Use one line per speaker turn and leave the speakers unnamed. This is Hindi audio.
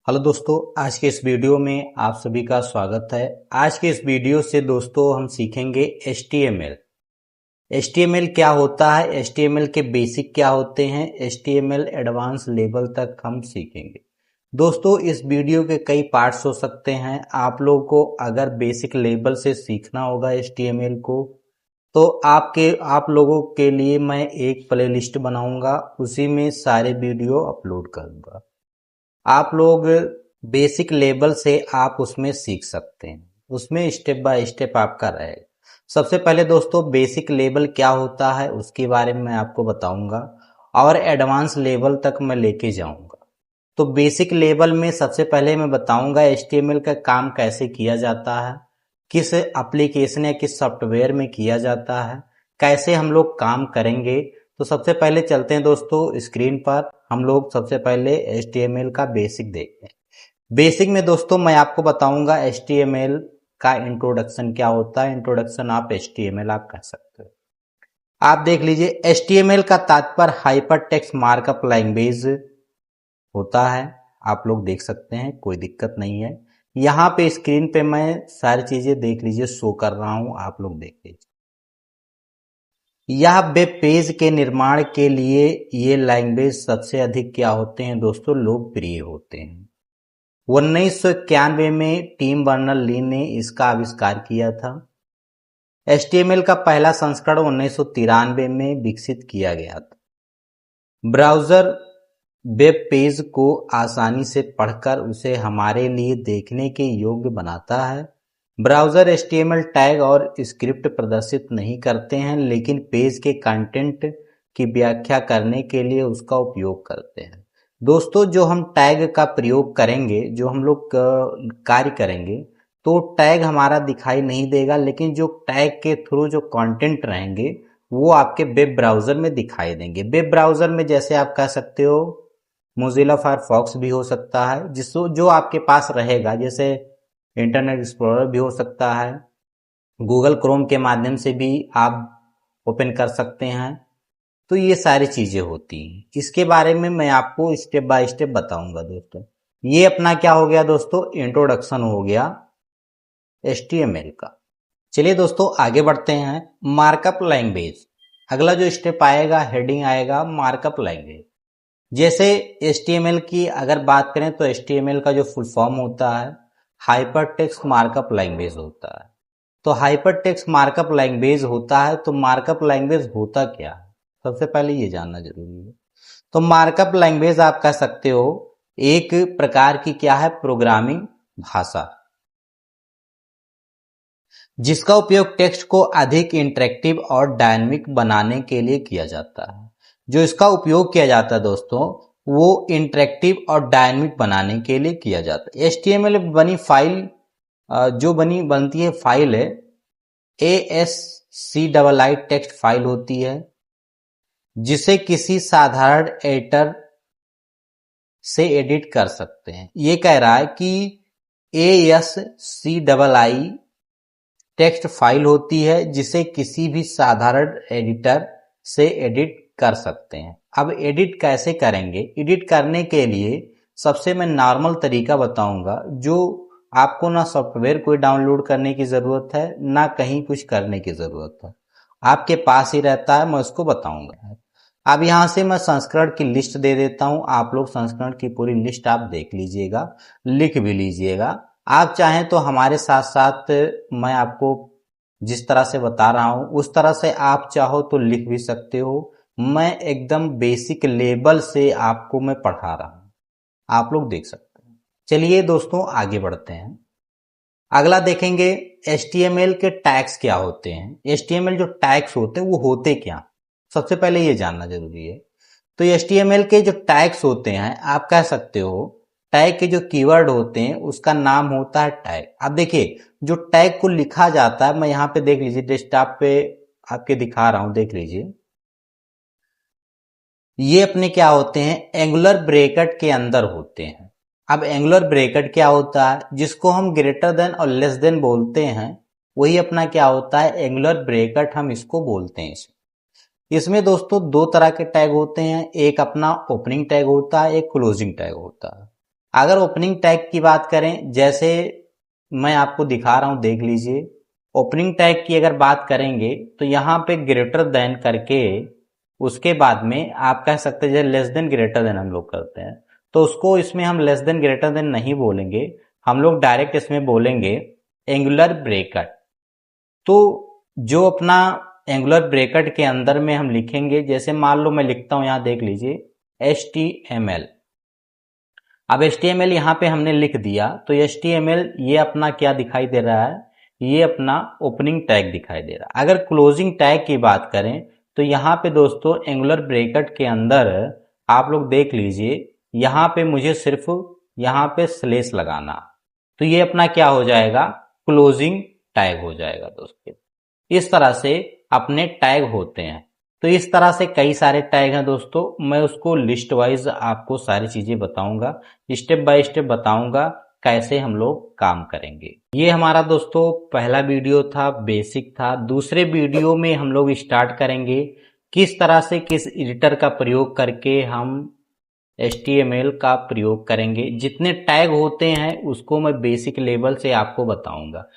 हेलो दोस्तों, आज के इस वीडियो में आप सभी का स्वागत है। आज के इस वीडियो से दोस्तों हम सीखेंगे HTML। HTML क्या होता है, HTML के बेसिक क्या होते हैं, HTML एडवांस लेवल तक हम सीखेंगे। दोस्तों इस वीडियो के कई पार्ट्स हो सकते हैं। आप लोगों को अगर बेसिक लेवल से सीखना होगा HTML को तो आप लोगों के लिए मैं एक प्लेलिस्ट बनाऊंगा, उसी में सारे वीडियो अपलोड करूंगा। आप लोग बेसिक लेवल से आप उसमें सीख सकते हैं, उसमें स्टेप बाय स्टेप आपका रहेगा। सबसे पहले दोस्तों बेसिक लेवल क्या होता है उसके बारे में मैं आपको बताऊंगा और एडवांस लेवल तक मैं लेके जाऊंगा। तो बेसिक लेवल में सबसे पहले मैं बताऊंगा HTML का काम कैसे किया जाता है, किस एप्लीकेशन या किस सॉफ्टवेयर में किया जाता है, कैसे हम लोग काम करेंगे। तो सबसे पहले चलते हैं दोस्तों स्क्रीन पर, हम लोग सबसे पहले HTML का बेसिक देखते हैं। बेसिक में दोस्तों मैं आपको बताऊंगा HTML का इंट्रोडक्शन क्या होता है। इंट्रोडक्शन आप HTML आप कह सकते हो। आप देख लीजिए HTML का तात्पर्य हाइपर टेक्स्ट मार्कअप लैंग्वेज होता है। आप लोग देख सकते हैं, कोई दिक्कत नहीं है। यहाँ पे स्क्रीन पे मैं सारी चीजें देख लीजिए शो कर रहा हूं, आप लोग देख लीजिए। यह वेब पेज के निर्माण के लिए ये लैंग्वेज सबसे अधिक क्या होते हैं दोस्तों, लोकप्रिय होते हैं। 1991 में टिम बर्नर्स-ली ने इसका आविष्कार किया था। HTML का पहला संस्करण 1993 में विकसित किया गया था। ब्राउज़र वेब पेज को आसानी से पढ़कर उसे हमारे लिए देखने के योग्य बनाता है। ब्राउज़र HTML टैग और स्क्रिप्ट प्रदर्शित नहीं करते हैं, लेकिन पेज के कंटेंट की व्याख्या करने के लिए उसका उपयोग करते हैं। दोस्तों जो हम टैग का प्रयोग करेंगे, जो हम लोग कार्य करेंगे, तो टैग हमारा दिखाई नहीं देगा, लेकिन जो टैग के थ्रू जो कंटेंट रहेंगे वो आपके वेब ब्राउज़र में दिखाई देंगे। वेब ब्राउज़र में जैसे आप कह सकते हो मोजिला फायरफॉक्स भी हो सकता है, जिसको जो आपके पास रहेगा, जैसे इंटरनेट एक्सप्लोरर भी हो सकता है, गूगल क्रोम के माध्यम से भी आप ओपन कर सकते हैं। तो ये सारी चीजें होती हैं, इसके बारे में मैं आपको स्टेप बाय स्टेप बताऊंगा दोस्तों। ये अपना क्या हो गया दोस्तों, इंट्रोडक्शन हो गया HTML का। चलिए दोस्तों आगे बढ़ते हैं। मार्कअप लैंग्वेज, अगला जो स्टेप आएगा, हेडिंग आएगा मार्कअप लैंग्वेज। जैसे HTML की अगर बात करें तो HTML का जो फुल फॉर्म होता है हाइपर टेक्स्ट मार्कअप लैंग्वेज होता है। तो हाइपर टेक्स्ट मार्कअप लैंग्वेज होता है, तो मार्कअप लैंग्वेज होता क्या है, सबसे पहले ये जानना जरूरी है। तो मार्कअप लैंग्वेज आप कह सकते हो एक प्रकार की क्या है, प्रोग्रामिंग भाषा, जिसका उपयोग टेक्स्ट को अधिक इंटरेक्टिव और डायनामिक बनाने के लिए किया जाता है। जो इसका उपयोग किया जाता है दोस्तों, वो इंटरेक्टिव और डायनामिक बनाने के लिए किया जाता है। HTML में बनी फाइल जो बनती है फाइल है ASCII टेक्स्ट फाइल होती है, जिसे किसी साधारण एडिटर से एडिट कर सकते हैं। ये कह रहा है कि ASCII टेक्स्ट फाइल होती है जिसे किसी भी साधारण एडिटर से एडिट कर सकते हैं। अब एडिट कैसे करेंगे, एडिट करने के लिए सबसे मैं नॉर्मल तरीका बताऊंगा, जो आपको ना सॉफ्टवेयर कोई डाउनलोड करने की जरूरत है, ना कहीं कुछ करने की जरूरत है, आपके पास ही रहता है, मैं उसको बताऊंगा। अब यहां से मैं संस्करण की लिस्ट दे देता हूं, आप लोग संस्करण की पूरी लिस्ट आप देख लीजिएगा, लिख भी लीजिएगा। आप चाहें तो हमारे साथ साथ मैं आपको जिस तरह से बता रहा हूं उस तरह से आप चाहो तो लिख भी सकते हो। मैं एकदम बेसिक लेवल से आपको मैं पढ़ा रहा हूं, आप लोग देख सकते हैं। चलिए दोस्तों आगे बढ़ते हैं। अगला देखेंगे HTML के टैग्स क्या होते हैं। HTML जो टैग्स होते हैं वो होते क्या, सबसे पहले ये जानना जरूरी है। तो HTML के जो टैग्स होते हैं आप कह सकते हो, टैग के जो कीवर्ड होते हैं उसका नाम होता है टैग। अब देखिए जो टैग को लिखा जाता है, मैं यहाँ पे देख लीजिए डेस्कटॉप पे आपके दिखा रहा हूं, देख लीजिए। ये अपने क्या होते हैं, एंगुलर ब्रैकेट के अंदर होते हैं। अब एंगुलर ब्रैकेट क्या होता है, जिसको हम ग्रेटर देन और लेस देन बोलते हैं, वही अपना क्या होता है, एंगुलर ब्रैकेट हम इसको बोलते हैं। इसमें दोस्तों दो तरह के टैग होते हैं, एक अपना ओपनिंग टैग होता है, एक क्लोजिंग टैग होता है। अगर ओपनिंग टैग की बात करें, जैसे मैं आपको दिखा रहा हूं, देख लीजिए। ओपनिंग टैग की अगर बात करेंगे तो यहाँ पे ग्रेटर देन करके उसके बाद में आप कह सकते हैं लेस देन ग्रेटर देन हम लोग करते हैं, तो उसको इसमें हम लेस देन ग्रेटर देन नहीं बोलेंगे, हम लोग डायरेक्ट इसमें बोलेंगे एंगुलर ब्रैकेट। तो जो अपना एंगुलर ब्रैकेट के अंदर में हम लिखेंगे, जैसे मान लो मैं लिखता हूं, यहां देख लीजिए HTML। अब HTML यहाँ पे हमने लिख दिया, तो HTML ये अपना क्या दिखाई दे रहा है, ये अपना ओपनिंग टैग दिखाई दे रहा है। अगर क्लोजिंग टैग की बात करें तो यहाँ पे दोस्तों एंगुलर ब्रैकेट के अंदर आप लोग देख लीजिए, यहाँ पे मुझे सिर्फ यहाँ पे स्लेश लगाना, तो ये अपना क्या हो जाएगा, क्लोजिंग टैग हो जाएगा दोस्तों। इस तरह से अपने टैग होते हैं। तो इस तरह से कई सारे टैग हैं दोस्तों, मैं उसको लिस्ट वाइज आपको सारी चीजें बताऊंगा, स्टेप बाय स्टेप बताऊंगा कैसे हम लोग काम करेंगे। ये हमारा दोस्तों पहला वीडियो था, बेसिक था। दूसरे वीडियो में हम लोग स्टार्ट करेंगे किस तरह से किस एडिटर का प्रयोग करके हम HTML का प्रयोग करेंगे। जितने टैग होते हैं उसको मैं बेसिक लेवल से आपको बताऊंगा।